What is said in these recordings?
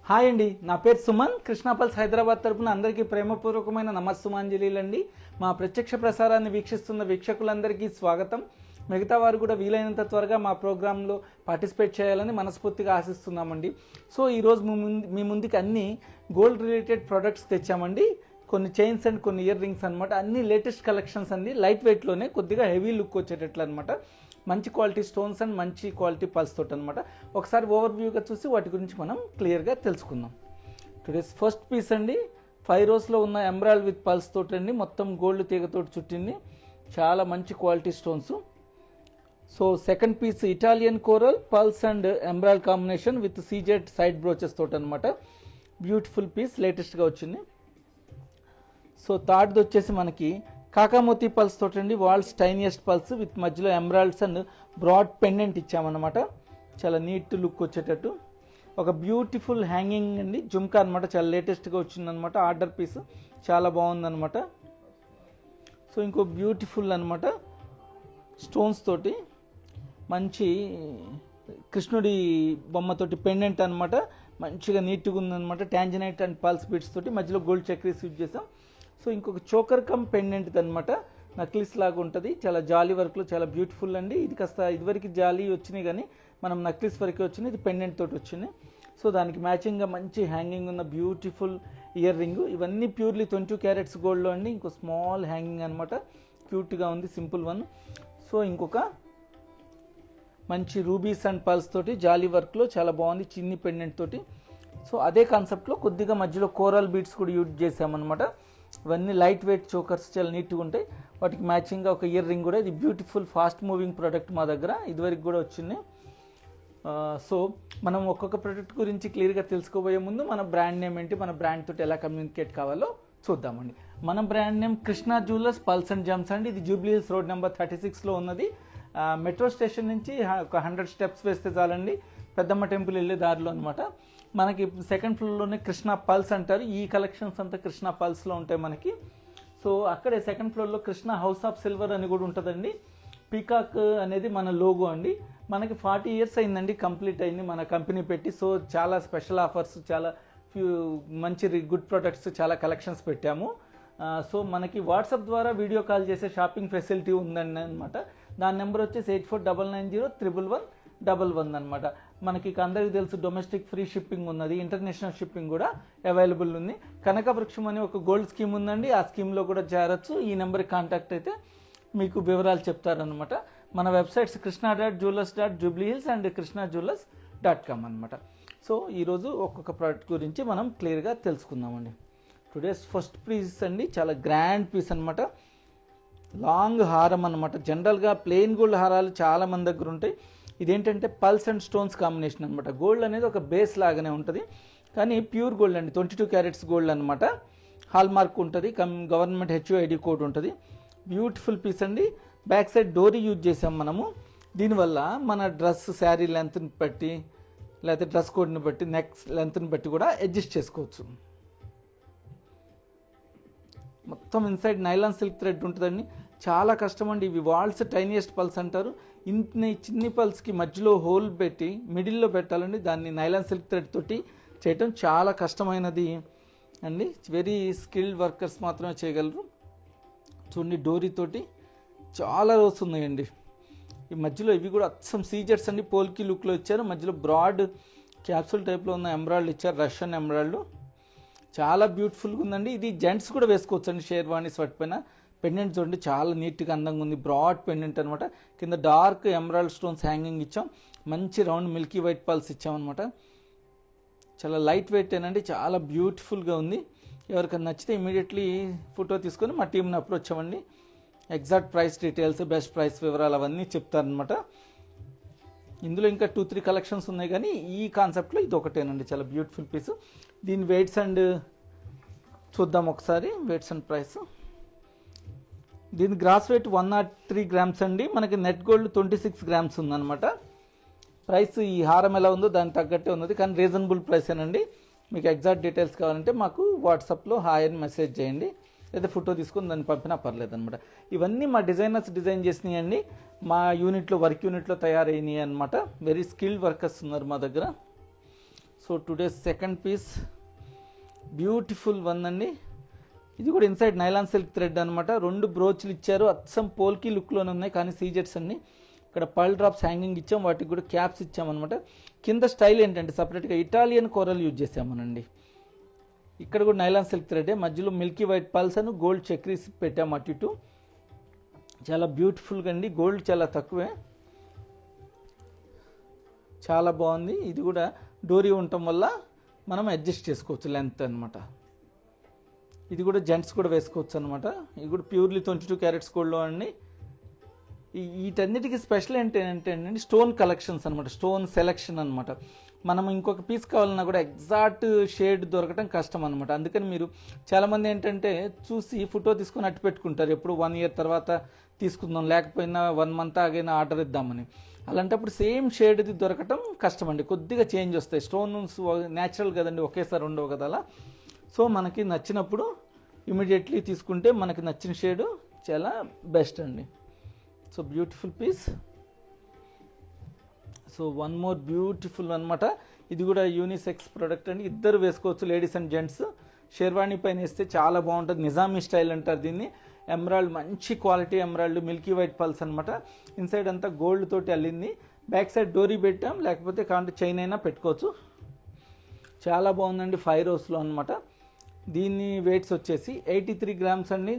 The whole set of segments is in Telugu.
హాయ్ అండి, నా పేరు సుమన్. కృష్ణాపల్స్ హైదరాబాద్ తరపున అందరికీ ప్రేమపూర్వకమైన నమస్సుమాంజలీలండి. మా ప్రత్యక్ష ప్రసారాన్ని వీక్షిస్తున్న వీక్షకులందరికీ స్వాగతం. మిగతా వారు కూడా వీలైనంత త్వరగా మా ప్రోగ్రాంలో పార్టిసిపేట్ చేయాలని మనస్ఫూర్తిగా ఆశిస్తున్నామండి. సో ఈరోజు మీ ముందుకి అన్ని గోల్డ్ రిలేటెడ్ ప్రొడక్ట్స్ తెచ్చామండి. కొన్ని చైన్స్ అండ్ కొన్ని ఇయర్ రింగ్స్ అనమాట. అన్ని లేటెస్ట్ కలెక్షన్స్ అండి. లైట్ వెయిట్లోనే కొద్దిగా హెవీ లుక్ వచ్చేటట్లు అనమాట. మంచి క్వాలిటీ స్టోన్స్ అండ్ మంచి క్వాలిటీ పల్స్ తోటి అనమాట. ఒకసారి ఓవర్వ్యూగా చూసి వాటి గురించి మనం క్లియర్గా తెలుసుకుందాం. టుడేస్ ఫస్ట్ పీస్ అండి, 5 రోస్లో ఉన్న ఎమరాల్డ్ విత్ పల్స్ తోటి అండి. మొత్తం గోల్డ్ తీగతోటి చుట్టింది, చాలా మంచి quality stones. So second piece Italian coral pearls and emerald combination with CZ side brooches తోటి అనమాట. బ్యూటిఫుల్ పీస్, లేటెస్ట్గా వచ్చింది. సో థర్డ్ది వచ్చేసి మనకి కాకామోతి పల్స్ తోటి అండి. వాల్స్ టైనియస్ట్ పల్స్ విత్ మధ్యలో ఎమరాల్డ్స్ అండ్ బ్రాడ్ పెండెంట్ ఇచ్చామన్నమాట. చాలా నీట్ లుక్ వచ్చేటట్టు ఒక బ్యూటిఫుల్ హ్యాంగింగ్ అండి, జుమ్కా అనమాట. చాలా లేటెస్ట్గా వచ్చిందనమాట. ఆర్డర్ పీస్ చాలా బాగుందనమాట. సో ఇంకో బ్యూటిఫుల్ అనమాట స్టోన్స్ తోటి మంచి కృష్ణుడి బొమ్మతోటి పెండెంట్ అనమాట. మంచిగా నీట్గా ఉందనమాట. ట్యాంజనైట్ అండ్ పల్స్ బీట్స్ తోటి మధ్యలో గోల్డ్ చక్రీస్ యూజ్ చేసాం. సో ఇంకొక చోకర్ కమ్ పెండెంట్ అనమాట. నక్లిస్ లాగా ఉంటుంది. చాలా జాలీ వర్క్లో చాలా బ్యూటిఫుల్ అండి. ఇది కాస్త ఇదివరకు జాలీ వచ్చినాయి, కానీ మనం నక్లిస్ వరకే వచ్చింది. ఇది పెండెంట్ తోటి వచ్చింది. సో దానికి మ్యాచింగ్గా మంచి హ్యాంగింగ్ ఉన్న బ్యూటిఫుల్ ఇయర్ రింగ్. ఇవన్నీ ప్యూర్లీ 22 క్యారెట్స్ గోల్డ్లో అండి. ఇంకో స్మాల్ హ్యాంగింగ్ అనమాట. క్యూట్గా ఉంది, సింపుల్ వన్. సో ఇంకొక మంచి రూబీస్ అండ్ పల్స్ తోటి జాలీ వర్క్లో చాలా బాగుంది, చిన్ని పెండెంట్ తోటి. సో అదే కాన్సెప్ట్లో కొద్దిగా మధ్యలో కోరల్ బీడ్స్ కూడా యూజ్ చేసామన్నమాట. ఇవన్నీ లైట్ వెయిట్ చోకర్స్, చాలా నీట్గా ఉంటాయి. వాటికి మ్యాచింగ్గా ఒక ఇయర్ రింగ్ కూడా. ఇది బ్యూటిఫుల్ ఫాస్ట్ మూవింగ్ ప్రోడక్ట్ మా దగ్గర ఇదివరకు కూడా వచ్చింది. సో మనం ఒక్కొక్క ప్రోడక్ట్ గురించి క్లియర్గా తెలుసుకోబోయే ముందు మన బ్రాండ్ నేమ్ ఏంటి, మన బ్రాండ్ తోటి ఎలా కమ్యూనికేట్ కావాలో చూద్దామండి. మన brand name Krishna jewellers pearls and gems అండి. ఇది జూబ్లీ హిల్స్ రోడ్ నెంబర్ 36లో ఉన్నది. మెట్రో స్టేషన్ నుంచి ఒక 100 స్టెప్స్ వేస్తే చాలండి, పెద్దమ్మ టెంపుల్ వెళ్ళే దారిలో అనమాట. మనకి సెకండ్ ఫ్లోర్లోనే కృష్ణా పల్స్ అంటారు. ఈ కలెక్షన్స్ అంతా కృష్ణా పల్స్లో ఉంటాయి మనకి. సో అక్కడే సెకండ్ ఫ్లోర్లో కృష్ణా హౌస్ ఆఫ్ సిల్వర్ అని కూడా ఉంటుందండి. పీకాక్ అనేది మన లోగో అండి. మనకి 40 ఇయర్స్ అయిందండి, కంప్లీట్ అయింది మన కంపెనీ పెట్టి. సో చాలా స్పెషల్ ఆఫర్స్, చాలా మంచి గుడ్ ప్రొడక్ట్స్, చాలా కలెక్షన్స్ పెట్టాము. సో మనకి వాట్సాప్ ద్వారా వీడియో కాల్ చేసే షాపింగ్ ఫెసిలిటీ ఉందండి అనమాట. దాని నెంబర్ వచ్చేసి 8499011111 అనమాట. మనకి అందరికీ తెలుసు డొమెస్టిక్ ఫ్రీ షిప్పింగ్ ఉన్నది, ఇంటర్నేషనల్ షిప్పింగ్ కూడా అవైలబుల్ ఉంది. కనకవృక్షం అని ఒక గోల్డ్ స్కీమ్ ఉందండి, ఆ స్కీమ్లో కూడా చేరొచ్చు. ఈ నెంబర్కి కాంటాక్ట్ అయితే మీకు వివరాలు చెప్తారనమాట. మన వెబ్సైట్స్ krishna.jewellers.jubileehills అండ్ krishnajewellers.com అనమాట. సో ఈరోజు ఒక్కొక్క ప్రోడక్ట్ గురించి మనం క్లియర్గా తెలుసుకుందామండి. టుడేస్ ఫస్ట్ పీస్ అండి, చాలా గ్రాండ్ పీస్ అనమాట. లాంగ్ హారం అనమాట. జనరల్గా ప్లెయిన్ గోల్డ్ హారాలు చాలా మంది దగ్గర ఉంటాయి. ఇదేంటంటే పల్స్ అండ్ స్టోన్స్ కాంబినేషన్ అనమాట. గోల్డ్ అనేది ఒక బేస్ లాగానే ఉంటుంది, కానీ ప్యూర్ గోల్డ్ అండి. 22 క్యారెట్స్ గోల్డ్ అనమాట. హాల్ మార్క్ ఉంటుంది, గవర్నమెంట్ HUID కోడ్ ఉంటుంది. బ్యూటిఫుల్ పీస్ అండి. బ్యాక్ సైడ్ డోరీ యూజ్ చేసాం మనము. దీనివల్ల మన డ్రెస్ శారీ లెంత్ని బట్టి, లేకపోతే డ్రెస్ కోడ్ని బట్టి, నెక్ లెంత్ని బట్టి కూడా అడ్జస్ట్ చేసుకోవచ్చు. మొత్తం ఇన్సైడ్ నైలాన్ సిల్క్ థ్రెడ్ ఉంటుందండి. చాలా కష్టం అండి. ఇవి వాల్స్ టైనియస్ట్ పల్స్ అంటారు. ఇంటి చిన్ని పల్స్కి మధ్యలో హోల్ పెట్టి మిడిల్లో పెట్టాలండి. దాన్ని నైలాన్ సిల్క్ థ్రెడ్ తోటి చేయటం చాలా కష్టమైనది అండి. వెరీ స్కిల్డ్ వర్కర్స్ మాత్రమే చేయగలరు. చూడండి, డోరీతోటి చాలా రోస్ ఉన్నాయండి. ఈ మధ్యలో ఇవి కూడా అచ్చం సీజర్స్ అండి, పోల్కి లుక్లో ఇచ్చారు. మధ్యలో బ్రాడ్ క్యాప్సూల్ టైప్లో ఉన్న ఎమరాల్డ్ ఇచ్చారు, రష్యన్ ఎమరాల్డ్. చాలా బ్యూటిఫుల్గా ఉందండి. ఇది జెంట్స్ కూడా వేసుకోవచ్చు అండి. షేర్వాణి స్వెట్ పైన పెండెంట్ చూడండి, చాలా నీట్గా అందంగా ఉంది. బ్రాడ్ పెండెంట్ అనమాట. కింద డార్క్ ఎమరాల్డ్ స్టోన్స్ హ్యాంగింగ్ ఇచ్చాం. మంచి రౌండ్ మిల్కీ వైట్ పల్స్ ఇచ్చామన్నమాట. చాలా లైట్ వెయిట్ ఏనండి, చాలా బ్యూటిఫుల్గా ఉంది. ఎవరికైనా నచ్చితే ఇమీడియట్లీ ఫోటో తీసుకొని మా టీంని అప్రోచ్ అవ్వండి. Exact price details, best price వివరాలు అవన్నీ చెప్తారనమాట. ఇందులో ఇంకా 2-3 కలెక్షన్స్ ఉన్నాయి, కానీ ఈ కాన్సెప్ట్లో ఇది ఒకటేనండి. చాలా బ్యూటిఫుల్ పీస్. దీని వెయిట్స్ అండ్ చూద్దాం ఒకసారి, వెయిట్స్ అండ్ ప్రైస్. దీని గ్రాస్ వెయిట్ 103 గ్రామ్స్ అండి. మనకి నెట్ గోల్డ్ 26 గ్రామ్స్ ఉందన్నమాట. ప్రైస్ ఈ హారం ఎలా ఉందో దానికి తగ్గట్టే ఉన్నది, కానీ రీజనబుల్ ప్రైసేనండి. మీకు ఎగ్జాక్ట్ డీటెయిల్స్ కావాలంటే మాకు వాట్సాప్లో హాయ్ అని మెసేజ్ చేయండి, లేదా ఫోటో తీసుకొని దాన్ని పంపినా పర్లేదు అనమాట. ఇవన్నీ మా డిజైనర్స్ డిజైన్ చేసినాయి అండి. మా యూనిట్లో, వర్క్ యూనిట్లో తయారైనవి అనమాట. వెరీ స్కిల్డ్ వర్కర్స్ ఉన్నారు మా దగ్గర. So so today's second piece beautiful one అండి. ఇది కూడా ఇన్సైడ్ నైలాన్ సిల్క్ థ్రెడ్ అనమాట. 2 బ్రోచ్లు ఇచ్చారు, అచ్చం పోల్కి లుక్లోనే ఉన్నాయి కానీ సీజెట్స్ అన్ని. ఇక్కడ పర్ల్ డ్రాప్స్ హ్యాంగింగ్ ఇచ్చాం, వాటికి కూడా క్యాప్స్ ఇచ్చామన్నమాట. కింద స్టైల్ ఏంటంటే సపరేట్గా ఇటాలియన్ కోరల్ యూజ్ చేసామనండి. ఇక్కడ కూడా నైలాన్ సిల్క్ థ్రెడ్, మధ్యలో మిల్కీ వైట్ పల్స్ అని గోల్డ్ చక్రీస్ పెట్టాము అటు ఇటు. చాలా బ్యూటిఫుల్గా అండి, గోల్డ్ చాలా తక్కువే, చాలా బాగుంది. ఇది కూడా డోరీ ఉండటం వల్ల మనం అడ్జస్ట్ చేసుకోవచ్చు లెంత్ అనమాట. ఇది కూడా జెంట్స్ కూడా వేసుకోవచ్చు అనమాట. ఇది కూడా ప్యూర్లీ 22 క్యారెట్స్ గోల్డ్లో అండి. వీటన్నిటికీ స్పెషల్ ఏంటంటే అండి స్టోన్ కలెక్షన్స్ అనమాట, స్టోన్ సెలెక్షన్ అనమాట. మనం ఇంకొక పీస్ కావాలన్నా కూడా ఎగ్జాక్ట్ షేడ్ దొరకటం కష్టం అనమాట. అందుకని మీరు చాలామంది ఏంటంటే చూసి ఫోటో తీసుకొని అట్టు పెట్టుకుంటారు, ఎప్పుడు 1 year తర్వాత తీసుకుందాం, లేకపోయినా 1 month ఆగైనా ఆర్డర్ ఇద్దామని. అలాంటప్పుడు సేమ్ షేడ్ది దొరకటం కష్టం అండి, కొద్దిగా చేంజ్ వస్తాయి. స్టోన్స్ న్యాచురల్ కదండి, ఒకేసారి ఉండవు కదా అలా. సో మనకి నచ్చినప్పుడు ఇమీడియట్లీ తీసుకుంటే మనకి నచ్చిన షేడు చాలా బెస్ట్ అండి. So beautiful piece. So one more beautiful అనమాట. ఇది కూడా యూనిసెక్స్ ప్రోడక్ట్ అండి, ఇద్దరు వేసుకోవచ్చు, లేడీస్ అండ్ జెంట్స్. షేర్వాణి పైన వేస్తే చాలా బాగుంటుంది, నిజామీ స్టైల్ అంటారు దీన్ని. ఎమరాల్డ్, మంచి quality emerald, Milky white pulse అనమాట. ఇన్సైడ్ అంతా గోల్డ్ తోటి అల్లింది. బ్యాక్ సైడ్ డోరీ పెట్టాం, లేకపోతే కాంటే చైన్ అయినా పెట్టుకోవచ్చు. చాలా బాగుందండి, 5 rows అనమాట. దీన్ని వెయిట్స్ వచ్చేసి 83 grams అండి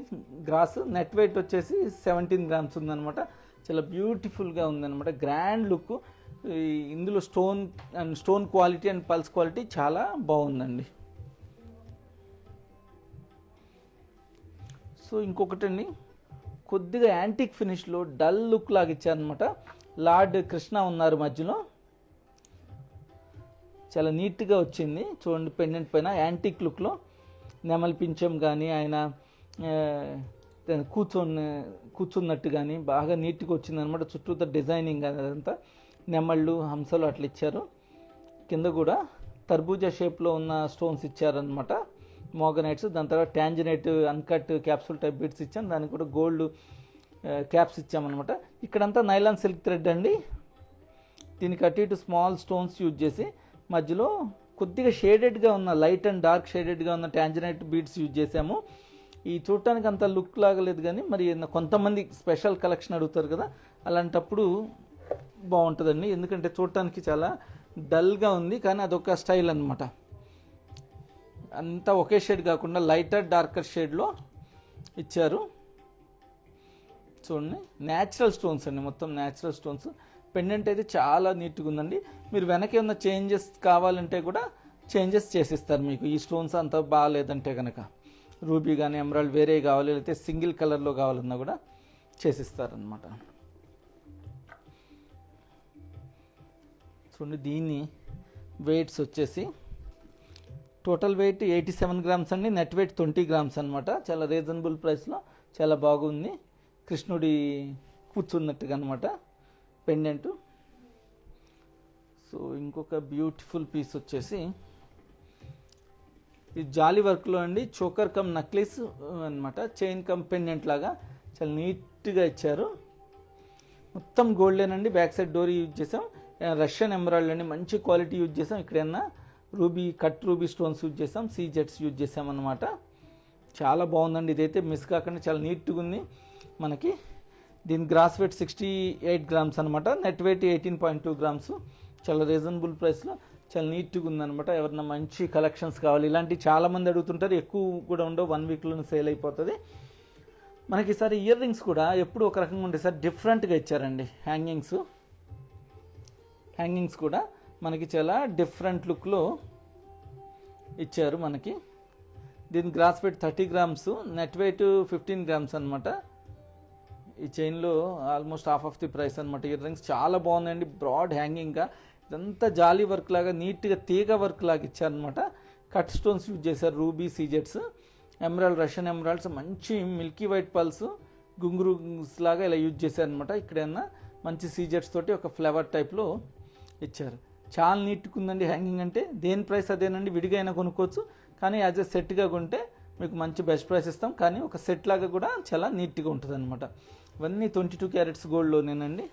గ్రాస్. నెట్ వెయిట్ వచ్చేసి 17 grams ఉందన్నమాట. చాలా బ్యూటిఫుల్గా ఉందన్నమాట, గ్రాండ్ లుక్. ఇందులో stone quality and pulse quality చాలా బాగుందండి. సో ఇంకొకటండి, కొద్దిగా యాంటిక్ ఫినిష్లో డల్ లుక్ లాగా ఇచ్చారనమాట. లార్డ్ కృష్ణ ఉన్నారు మధ్యలో, చాలా నీట్గా వచ్చింది చూడండి. పెండెంట్ పైన యాంటిక్ లుక్లో నెమలి పింఛం కానీ, ఆయన కూర్చున్నట్టు కానీ బాగా నీట్గా వచ్చిందనమాట. చుట్టూతో డిజైనింగ్ అదంతా నెమళ్ళు, హంసలు అట్లా ఇచ్చారు. కింద కూడా తర్బూజా షేప్లో ఉన్న స్టోన్స్ ఇచ్చారనమాట, మోగనైట్స్. దాని తర్వాత ట్యాంజనైట్ అన్కట్ క్యాప్సూల్ టైప్ బిట్స్ ఇచ్చాం, దానికి కూడా గోల్డ్ క్యాప్స్ ఇచ్చామన్నమాట. ఇక్కడంతా నైలాన్ సిల్క్ థ్రెడ్ అండి. దీనికి అటు ఇటు స్మాల్ స్టోన్స్ యూజ్ చేసి మధ్యలో కొద్దిగా షేడెడ్గా ఉన్న, లైట్ అండ్ డార్క్ షేడెడ్గా ఉన్న ట్యాంజనైట్ బీడ్స్ యూజ్ చేసాము. ఈ చూడటానికి అంత లుక్ లాగలేదు కానీ మరి కొంతమంది స్పెషల్ కలెక్షన్ అడుగుతారు కదా, అలాంటప్పుడు బాగుంటుందండి. ఎందుకంటే చూడటానికి చాలా డల్గా ఉంది కానీ అదొక స్టైల్ అనమాట. అంతా ఒకే షేడ్ కాకుండా లైటర్ డార్కర్ షేడ్లో ఇచ్చారు. చూడండి, న్యాచురల్ స్టోన్స్ అండి, మొత్తం న్యాచురల్ స్టోన్స్. పెండెంట్ అయితే చాలా నీట్గా ఉందండి. మీరు వెనక ఏమన్నా చేంజెస్ కావాలంటే కూడా చేంజెస్ చేసిస్తారు మీకు. ఈ స్టోన్స్ అంత బాగాలేదంటే కనుక రూబీ కానీ ఎమరాల్డ్ వేరే కావాలి, లేకపోతే సింగిల్ కలర్లో కావాలన్నా కూడా చేసిస్తారనమాట. చూడండి, దీన్ని వెయిట్స్ వచ్చేసి టోటల్ వెయిట్ 87 grams అండి, నెట్ వెయిట్ 20 grams అనమాట. చాలా రీజనబుల్ ప్రైస్లో చాలా బాగుంది. కృష్ణుడి కూర్చున్నట్టుగా అనమాట పెండెంట్. సో ఇంకొక బ్యూటిఫుల్ పీస్ వచ్చేసి ఇది జాలీ వర్క్లో అండి, చోకర్ కమ్ నక్లీస్ అనమాట, చైన్ కమ్ పెండెంట్ లాగా చాలా నీట్గా ఇచ్చారు. మొత్తం గోల్డేనండి. బ్యాక్ సైడ్ డోరీ యూజ్ చేసాం, రష్యన్ ఎమరాల్డ్ అండి, మంచి క్వాలిటీ యూజ్ చేసాం. ఇక్కడైనా ruby, cut ruby stones use చేసాం, సీజెట్స్ యూజ్ చేసామన్నమాట. చాలా బాగుందండి, ఇదైతే మిస్ కాకుండా చాలా నీట్గా ఉంది మనకి. దీని గ్రాస్ వెయిట్ 68 grams అనమాట, నెట్ వెయిట్ 18.2 grams. చాలా రీజనబుల్ ప్రైస్లో చాలా నీట్గా ఉందన్నమాట. ఎవరన్నా మంచి కలెక్షన్స్ కావాలి, ఇలాంటివి చాలామంది అడుగుతుంటారు, ఎక్కువ కూడా ఉండవు, 1 weekలోనే సేల్ అయిపోతుంది మనకి. ఈసారి ఇయర్ రింగ్స్ కూడా ఎప్పుడు ఒక రకంగా ఉంటాయి, సార్ డిఫరెంట్గా ఇచ్చారండి. హ్యాంగింగ్స్ కూడా మనకి చాలా డిఫరెంట్ లుక్లో ఇచ్చారు మనకి. దీని gross weight 30 grams, net weight 15 grams అనమాట. ఈ చైన్లో almost half of the price అనమాట. ఇయర్ రింగ్స్ చాలా బాగుందండి, బ్రాడ్ హ్యాంగింగ్గా. ఇదంతా జాలీ వర్క్ లాగా నీట్గా తీగ వర్క్ లాగా ఇచ్చారనమాట. కట్ స్టోన్స్ యూజ్ చేశారు, రూబీ, సీజెట్స్, ఎమరాల్డ్, రష్యన్ ఎమరాల్డ్స్, మంచి మిల్కీ వైట్ పల్స్, గుంగురూస్ లాగా ఇలా యూజ్ చేశారనమాట. ఇక్కడైనా మంచి సీజెట్స్ తోటి ఒక ఫ్లేవర్ టైప్లో ఇచ్చారు. చాలా నీట్గా ఉందండి హ్యాంగింగ్. అంటే దేని ప్రైస్ అదేనండి, విడిగా అయినా కొనుక్కోవచ్చు, కానీ యాజ్ ఎ సెట్గా కొంటే మీకు మంచి బెస్ట్ ప్రైస్ ఇస్తాం. కానీ ఒక సెట్ లాగా కూడా చాలా నీట్గా ఉంటుంది అనమాట. ఇవన్నీ 22 క్యారెట్స్ గోల్డ్లోనేనండి.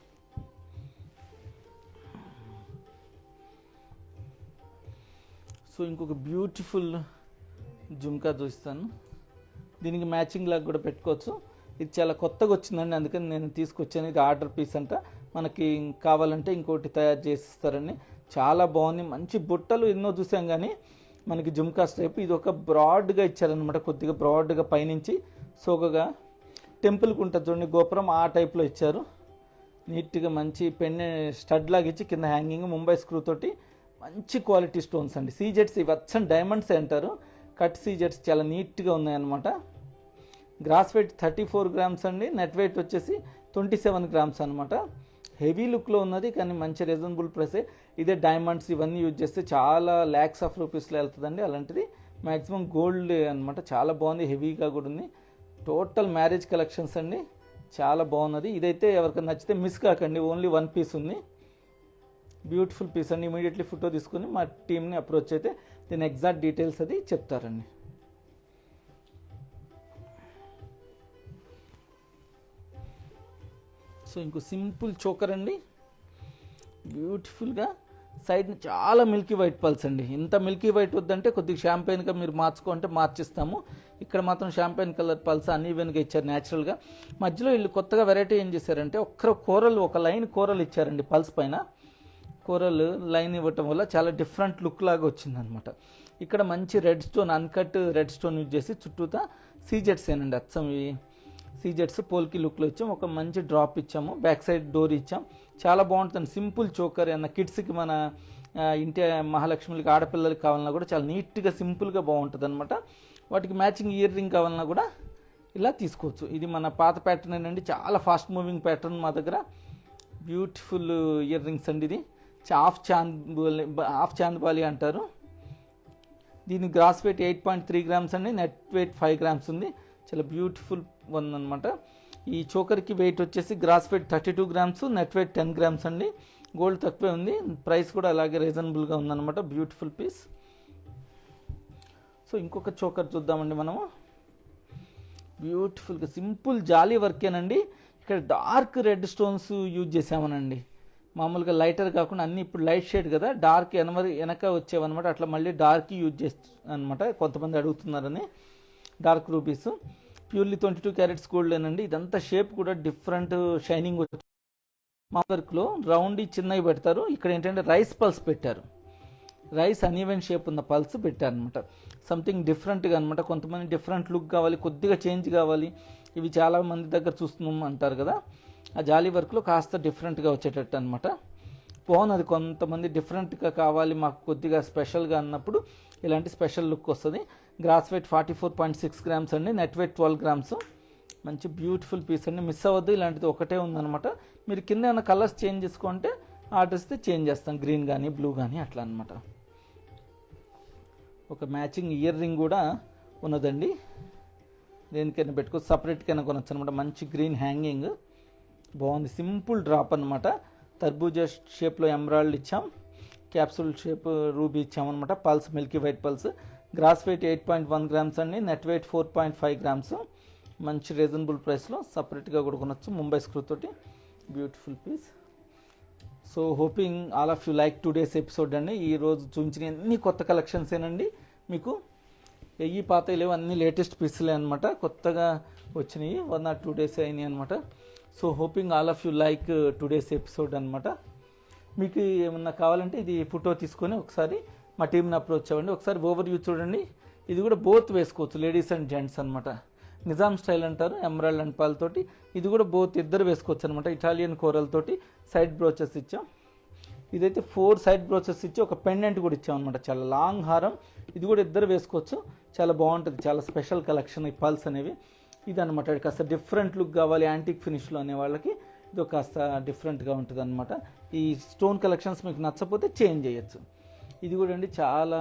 సో ఇంకొక బ్యూటిఫుల్ జుమ్కా చూస్తాను, దీనికి మ్యాచింగ్ లాగా కూడా పెట్టుకోవచ్చు. ఇది చాలా కొత్తగా వచ్చిందండి, అందుకని నేను తీసుకొచ్చాను. ఇది ఆర్డర్ పీస్ అంట, మనకి కావాలంటే ఇంకోటి తయారు చేసిస్తారని. చాలా బాగుంది, మంచి బుట్టలు ఎన్నో చూసాం కానీ మనకి జుమ్కా స్టైప్ ఇది ఒక బ్రాడ్గా ఇచ్చారనమాట, కొద్దిగా బ్రాడ్గా పైనుంచి సోకగా టెంపుల్కి ఉంటుంది చూడండి గోపురం, ఆ టైప్లో ఇచ్చారు. నీట్గా మంచి పెన్ స్టడ్ లాగా ఇచ్చి కింద హ్యాంగింగ్ ముంబై స్క్రూ తోటి మంచి క్వాలిటీ స్టోన్స్ అండి. సీజెట్స్ ఇవి వచ్చని డైమండ్స్ అంటారు, కట్ సీజెట్స్ చాలా నీట్గా ఉన్నాయన్నమాట. గ్రాస్ వెయిట్ 34 గ్రామ్స్ అండి, నెట్ వెయిట్ వచ్చేసి 27 గ్రామ్స్ అనమాట. హెవీ లుక్లో ఉన్నది కానీ మంచి రీజనబుల్ ప్రైసే. ఇదే డైమండ్స్ ఇవన్నీ యూజ్ చేస్తే చాలా ల్యాక్స్ ఆఫ్ రూపీస్లో వెళ్తుందండి. అలాంటిది మ్యాక్సిమం గోల్డ్ అనమాట, చాలా బాగుంది, హెవీగా కూడా ఉంది. టోటల్ మ్యారేజ్ కలెక్షన్స్ అండి, చాలా బాగున్నది. ఇదైతే ఎవరికైనా నచ్చితే మిస్ కాకండి, ఓన్లీ 1 పీస్ ఉంది. బ్యూటిఫుల్ పీస్ అండి. ఇమీడియట్లీ ఫోటో తీసుకుని మా టీమ్ని అప్రోచ్ అయితే దీని ఎగ్జాక్ట్ డీటెయిల్స్ అది చెప్తారండి. సో ఇంకో సింపుల్ చోకర్ అండి, బ్యూటిఫుల్గా సైడ్ని చాలా మిల్కీ వైట్ పల్స్ అండి. ఇంత మిల్కీ వైట్ వద్దంటే కొద్దిగా షాంపైన్గా మీరు మార్చుకుంటే మార్చిస్తాము. ఇక్కడ మాత్రం షాంపైన్ కలర్ పల్స్ అన్ఈవెన్గా ఇచ్చారు న్యాచురల్గా. మధ్యలో వీళ్ళు కొత్తగా వెరైటీ ఏం చేశారంటే కూరలు ఒక లైన్ కూరలు ఇచ్చారండి, పల్స్ పైన కూరలు లైన్ ఇవ్వటం వల్ల చాలా డిఫరెంట్ లుక్ లాగా వచ్చిందనమాట. ఇక్కడ మంచి red stone, uncut red stone use చేసి చుట్టూతా సీజెట్స్ ఏనండి, అచ్చం ఇవి సీజెట్స్ పోల్కి లుక్లో ఇచ్చాం. ఒక మంచి డ్రాప్ ఇచ్చాము, బ్యాక్ సైడ్ డోర్ ఇచ్చాం. చాలా బాగుంటుంది, సింపుల్ చోకర్. అన్న కిడ్స్కి మన ఇంటి మహాలక్ష్మికి ఆడపిల్లలకి కావాలన్నా కూడా చాలా నీట్గా సింపుల్గా బాగుంటుంది అనమాట. వాటికి మ్యాచింగ్ ఇయర్ రింగ్ కావాలన్నా కూడా ఇలా తీసుకోవచ్చు. ఇది మన పాత ప్యాటర్న్ అండి, చాలా ఫాస్ట్ మూవింగ్ ప్యాటర్న్ మా దగ్గర. బ్యూటిఫుల్ ఇయర్ రింగ్స్ అండి. ఇది హాఫ్ చాంద్బాలి అంటారు. దీని గ్రాస్ వెయిట్ 8.3 గ్రామ్స్ అండి, నెట్ వెయిట్ 5 గ్రామ్స్ ఉంది. చాలా బ్యూటిఫుల్ వన్ అనమాట. ఈ చోకర్కి వెయిట్ వచ్చేసి gross weight 32 grams, net weight 10 grams అండి. గోల్డ్ తక్కువే ఉంది, ప్రైస్ కూడా అలాగే రీజనబుల్గా ఉందన్నమాట. Beautiful piece. సో ఇంకొక చోకర్ చూద్దామండి మనము. బ్యూటిఫుల్గా సింపుల్ జాలీ వర్కేనండి. ఇక్కడ డార్క్ రెడ్ స్టోన్స్ యూజ్ చేసామనండి. మామూలుగా లైటర్ కాకుండా అన్నీ ఇప్పుడు లైట్ షేడ్ కదా, డార్క్ వెనక వచ్చేవన్నమాట. అట్లా మళ్ళీ డార్క్ యూజ్ చేస్తూ అనమాట, కొంతమంది అడుగుతున్నారని. డార్క్ రూపీస్ ప్యూర్లీ 22 క్యారెట్స్ గోల్డేనండి. ఇదంతా షేప్ కూడా డిఫరెంట్ షైనింగ్ వచ్చి మా వర్క్లో రౌండ్ చిన్నవి పెడతారు. ఇక్కడ ఏంటంటే రైస్ పల్స్ పెట్టారు, రైస్ అన్ఈవెన్ షేప్ ఉన్న పల్స్ పెట్టారనమాట. సంథింగ్ డిఫరెంట్గా అనమాట. కొంతమంది డిఫరెంట్ లుక్ కావాలి, కొద్దిగా చేంజ్ కావాలి, ఇవి చాలా మంది దగ్గర చూస్తున్నాం అంటారు కదా. ఆ జాలీ వర్క్లో కాస్త డిఫరెంట్గా వచ్చేటట్టు అనమాట. బాగున్నది. కొంతమంది డిఫరెంట్గా కావాలి మాకు కొద్దిగా స్పెషల్గా అన్నప్పుడు ఇలాంటి స్పెషల్ లుక్ వస్తుంది. గ్రాస్ వెయిట్ 44.6 గ్రామ్స్ అండి, నెట్ వెయిట్ 12 గ్రామ్స్. మంచి బ్యూటిఫుల్ పీస్ అండి, మిస్ అవ్వద్దు. ఇలాంటిది ఒకటే ఉందన్నమాట. మీరు కింద ఏమైనా కలర్స్ చేంజ్ చేసుకుంటే ఆర్డర్ ఇస్తే చేంజ్ చేస్తాం, గ్రీన్ కానీ బ్లూ కానీ అట్లా అనమాట. ఒక మ్యాచింగ్ ఇయర్ రింగ్ కూడా ఉన్నదండి, దేనికైనా పెట్టుకోవచ్చు, సపరేట్కైనా కొనొచ్చు అనమాట. మంచి గ్రీన్ హ్యాంగింగ్ బాగుంది, సింపుల్ డ్రాప్ అనమాట. తర్బూజా షేప్లో ఎమరాల్డ్ ఇచ్చాం, క్యాప్సూల్ షేప్ రూబీ ఇచ్చామన్నమాట. Pearls milky white pearls. Gross weight 8.1 grams అండి, నెట్ వెయిట్ 4.5 గ్రామ్స్. మంచి రీజనబుల్ ప్రైస్లో సపరేట్గా కూడా కొనొచ్చు, ముంబై స్క్రూ తోటి. Beautiful piece. So hoping all of you like today's episode అండి. ఈరోజు చూపించిన అన్ని కొత్త కలెక్షన్స్ ఏనండి, మీకు వెయ్యి పాత లేవు, అన్ని లేటెస్ట్ పీసులే అనమాట. కొత్తగా వచ్చినాయి, 1 or 2 days అయినాయి అనమాట. So hoping all of you like today's episode అనమాట. మీకు ఏమన్నా కావాలంటే ఇది ఫోటో తీసుకొని ఒకసారి మా టీంని అప్రోచ్ అవ్వండి. ఒకసారి ఓవర్ వ్యూ చూడండి. ఇది కూడా బోత్ వేసుకోవచ్చు, లేడీస్ అండ్ జెంట్స్ అనమాట. నిజాం స్టైల్ అంటారు, ఎమరాల్డ్ అండ్ పాల్తోటి. ఇది కూడా బోత్ ఇద్దరు వేసుకోవచ్చు అనమాట. ఇటాలియన్ కోరల్తోటి సైడ్ బ్రోచెస్ ఇచ్చాం. ఇదైతే 4 సైడ్ బ్రోచెస్ ఇచ్చి ఒక పెండెంట్ కూడా ఇచ్చాం అనమాట, చాలా లాంగ్ హారం. ఇది కూడా ఇద్దరు వేసుకోవచ్చు, చాలా బాగుంటుంది. చాలా స్పెషల్ కలెక్షన్ ఈ పల్స్ అనేవి. ఇది అనమాట, కాస్త డిఫరెంట్ లుక్ కావాలి యాంటిక్ ఫినిష్లో అనే వాళ్ళకి ఇది కాస్త డిఫరెంట్గా ఉంటుంది అనమాట. ఈ స్టోన్ కలెక్షన్స్ మీకు నచ్చకపోతే చేంజ్ చేయొచ్చు. ఇది కూడా అండి చాలా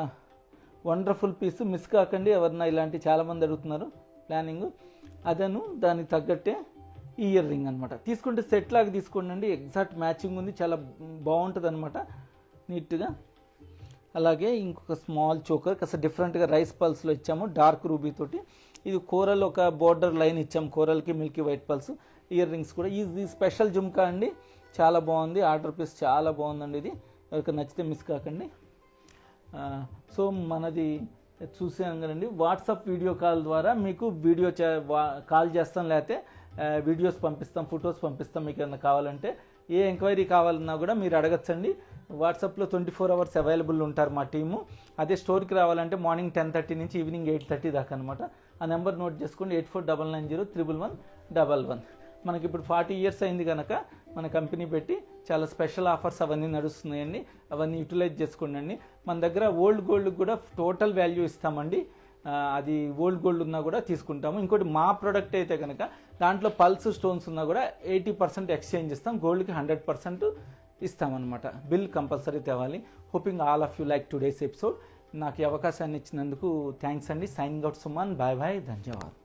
వండర్ఫుల్ పీస్, మిస్ కాకండి. ఎవరన్నా ఇలాంటి చాలామంది అడుగుతున్నారు ప్లానింగ్, అదను దానికి తగ్గట్టే ఇయర్ రింగ్ అనమాట. తీసుకుంటే సెట్ లాగా తీసుకోండి అండి, ఎగ్జాక్ట్ మ్యాచింగ్ ఉంది, చాలా బాగుంటుంది అనమాట, నీట్గా. అలాగే ఇంకొక స్మాల్ చోకర్ కాస్త డిఫరెంట్గా రైస్ పల్స్లో ఇచ్చాము, డార్క్ రూబీ తోటి. ఇది కోరల్ ఒక బోర్డర్ లైన్ ఇచ్చాము, కోరల్కి milky white pearls. Ear rings కూడా ఇది స్పెషల్ జుమ్కా అండి, చాలా బాగుంది. ఆర్డర్ పీస్ చాలా బాగుందండి. ఇది ఎవరికి నచ్చితే మిస్ కాకండి. సో మనది చూసాం కదండి, వాట్సాప్ వీడియో కాల్ ద్వారా మీకు కాల్ చేస్తాం, లేకపోతే వీడియోస్ పంపిస్తాం, ఫొటోస్ పంపిస్తాం. మీకు ఏమైనా కావాలంటే ఏ ఎంక్వైరీ కావాలన్నా కూడా మీరు అడగచ్చండి. వాట్సాప్లో 24 hours అవైలబుల్ ఉంటారు మా టీము. అదే స్టోర్కి రావాలంటే మార్నింగ్ 10:30 నుంచి ఈవినింగ్ 8:30 దాకా అనమాట. ఆ నెంబర్ నోట్ చేసుకోండి, 8499011111. మనకి ఇప్పుడు 40 years అయింది కనుక మన కంపెనీ పెట్టి చాలా స్పెషల్ ఆఫర్స్ అవన్నీ నడుస్తున్నాయండి. అవన్నీ యూటిలైజ్ చేసుకోండి. మన దగ్గర ఓల్డ్ గోల్డ్కి కూడా టోటల్ వాల్యూ ఇస్తామండి. అది ఓల్డ్ గోల్డ్ ఉన్నా కూడా తీసుకుంటాము. ఇంకోటి మా ప్రోడక్ట్ అయితే కనుక దాంట్లో పల్స్ స్టోన్స్ ఉన్నా కూడా 80% ఎక్స్చేంజ్ ఇస్తాం, గోల్డ్కి 100% ఇస్తామన్నమాట. బిల్ కంపల్సరీ తేవాలి. Hoping all of you like today's episode. నాకు ఈ అవకాశాన్ని ఇచ్చినందుకు థ్యాంక్స్ అండి. Signing out Suman. Bye bye, ధన్యవాదాలు.